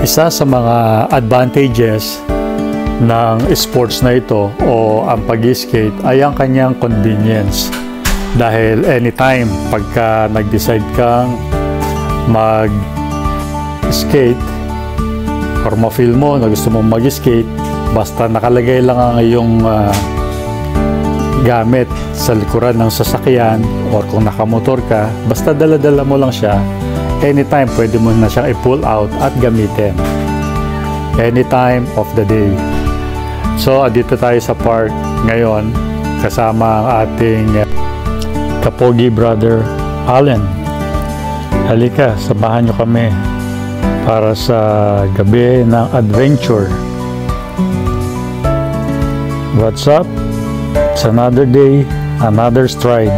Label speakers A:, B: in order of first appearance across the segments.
A: Isa sa mga advantages ng sports na ito o ang pag-skate ay ang kanyang convenience. Dahil anytime pagka nag-decide kang mag-skate or ma-feel mo na gusto mong mag-skate, basta nakalagay lang ang iyong gamit sa likuran ng sasakyan or kung nakamotor ka, basta dala-dala mo lang siya, anytime pwede mo na siyang i-pull out at gamitin anytime of the day. So dito tayo sa park ngayon kasama ang ating kapogi brother Allen. Halika, samahan nyo kami para sa gabi ng adventure. What's up? It's another day, another stride.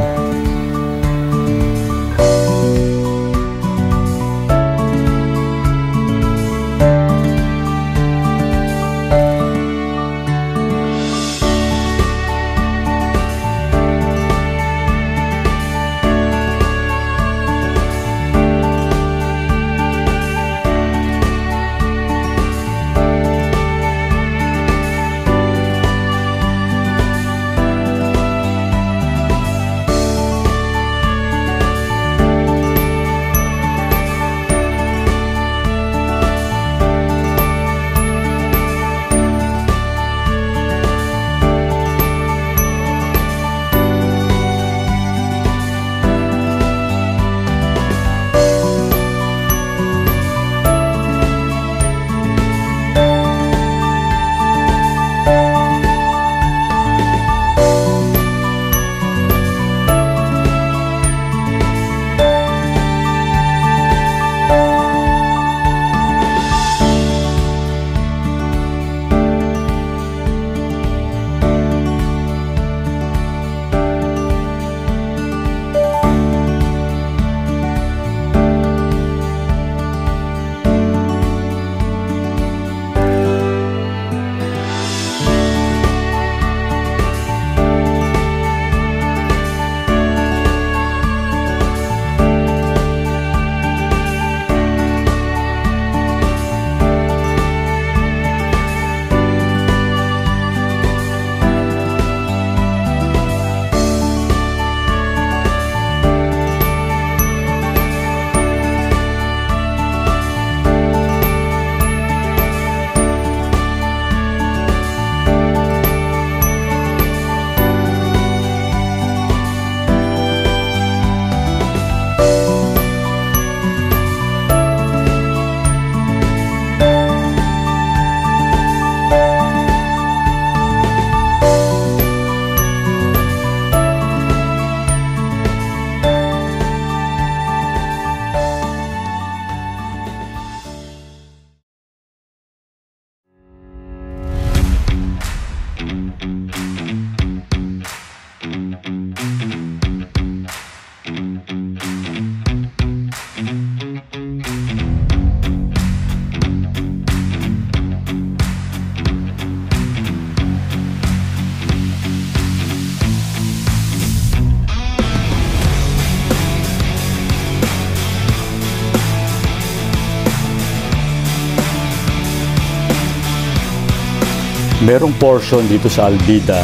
A: Merong portion dito sa Albida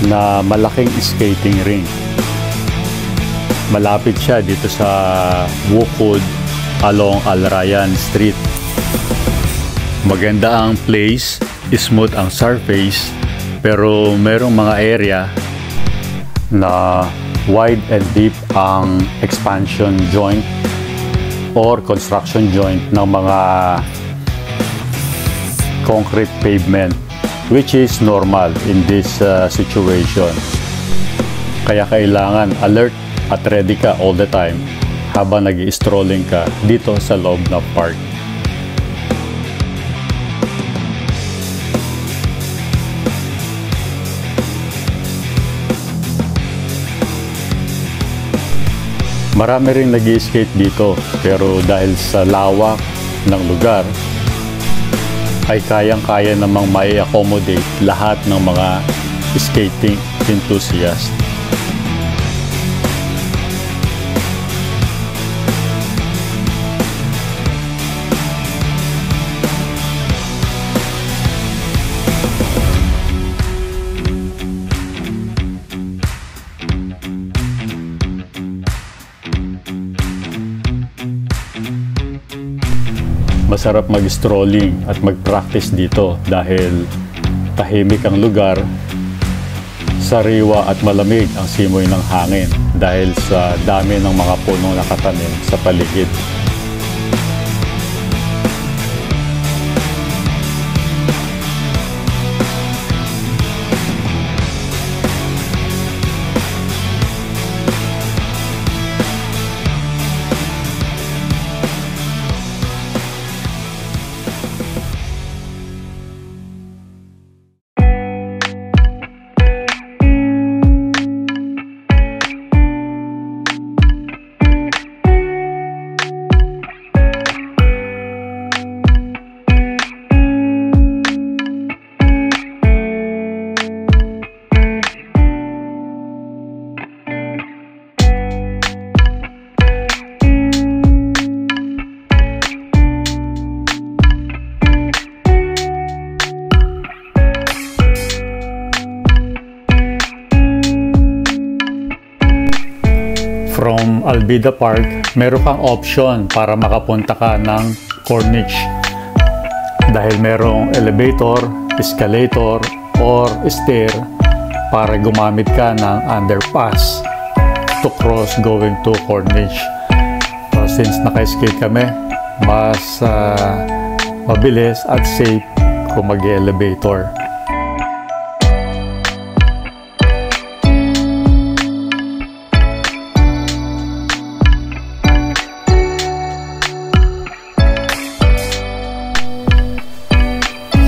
A: na malaking skating rink. Malapit siya dito sa Woodford along Alrayan Street. Maganda ang place, smooth ang surface, pero merong mga area na wide and deep ang expansion joint or construction joint ng mga concrete pavement, which is normal in this situation. Kaya kailangan alert at ready ka all the time habang nag-i-strolling ka dito sa loob ng park. Marami rin nag-i-skate dito, pero dahil sa lawak ng lugar ay kayang-kaya namang mai-accommodate lahat ng mga skating enthusiast. masarap mag-strolling at mag-practice dito dahil tahimik ang lugar, sariwa at malamig ang simoy ng hangin dahil sa dami ng mga punong nakatanim sa paligid. From Albida Park, meron kang option para makapunta ka ng Corniche dahil merong elevator, escalator, or stair para gumamit ka ng underpass to cross going to Corniche. So, since naka-skate kami, mas mabilis at safe kung mag-elevator.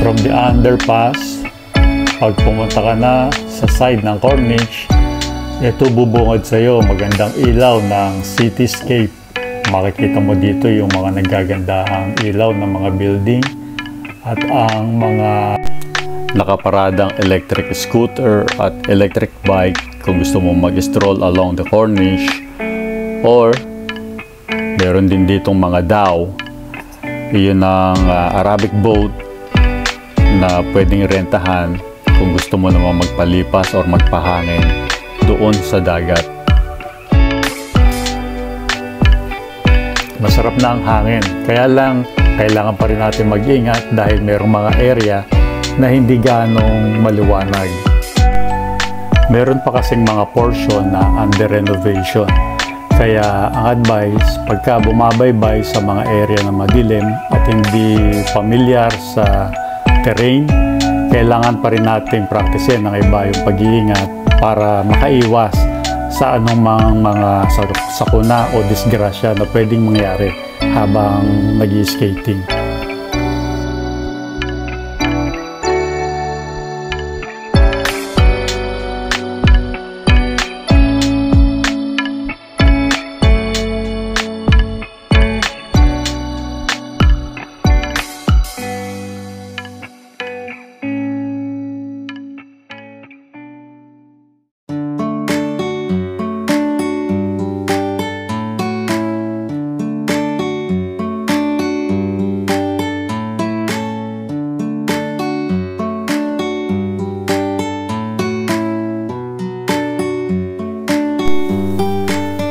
A: From the underpass, pag pumunta ka na sa side ng Corniche, ito bubungad sa iyo magandang ilaw ng cityscape. Makikita mo dito yung mga nagagandahang ilaw ng mga building at ang mga nakaparadang electric scooter at electric bike kung gusto mo mag-stroll along the Corniche, or meron din ditong mga dhow. Iyon ang Arabic boat na pwedeng rentahan kung gusto mo naman magpalipas or magpahangin doon sa dagat. Masarap na ang hangin, kaya lang kailangan pa rin natin mag-ingat dahil mayroong mga area na hindi ganong maliwanag. Meron pa kasing mga portion na under renovation, kaya ang advice, pagka bumabaybay sa mga area na madilim at hindi familiar sa terrain, kailangan pa rin natin practicein ng iba yung pag-iingat para makaiwas sa anumang mga sakuna o disgrasya na pwedeng mangyari habang nag-skating.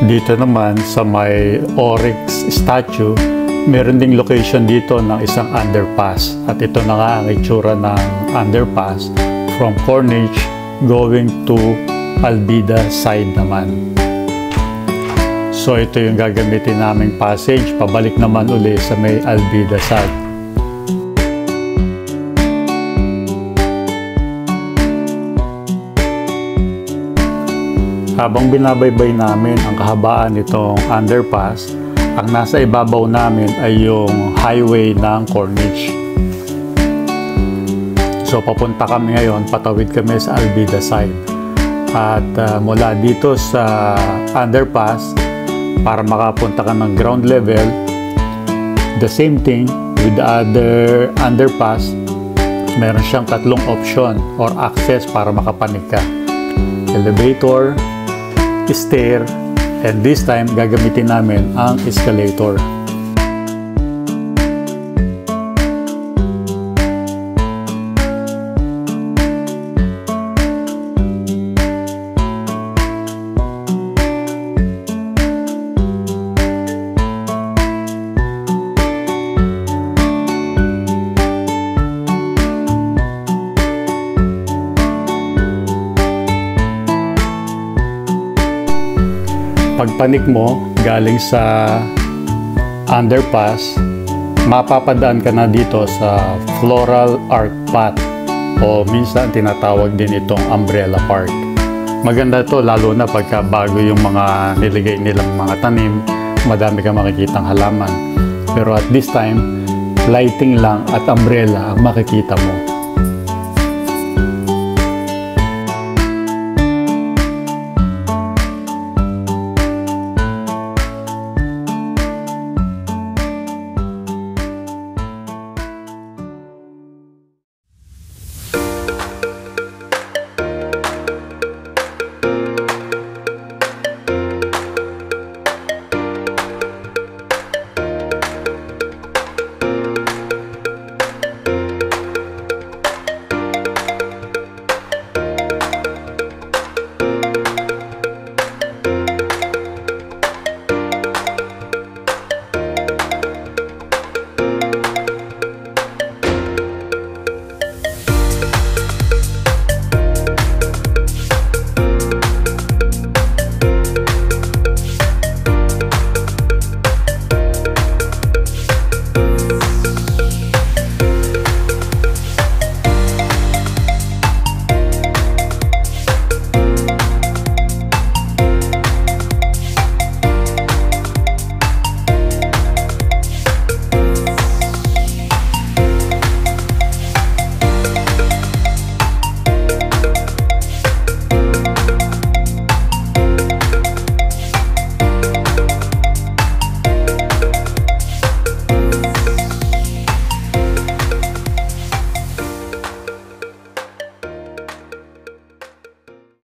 A: Dito naman sa may Oryx statue, meron ding location dito ng isang underpass. At ito na nga ang itsura ng underpass from Corniche going to Albida side naman. So ito yung gagamitin naming passage pabalik naman uli sa may Albida side. Habang binabaybay namin ang kahabaan nitong underpass, ang nasa ibabaw namin ay yung highway ng Corniche. So papunta kami ngayon, patawid kami sa Albida side. At mula dito sa underpass, para makapunta ka ng ground level, the same thing with the other underpass, meron siyang tatlong option or access para makapanig ka. Elevator, stair, and this time gagamitin namin ang escalator. pagpanik mo galing sa underpass, mapapadaan ka na dito sa Floral Arc Path o minsan tinatawag din itong Umbrella Park. Maganda to lalo na pagka bago yung mga niligay nilang mga tanim, madami kang makikitang halaman. Pero at this time, lighting lang at umbrella ang makikita mo.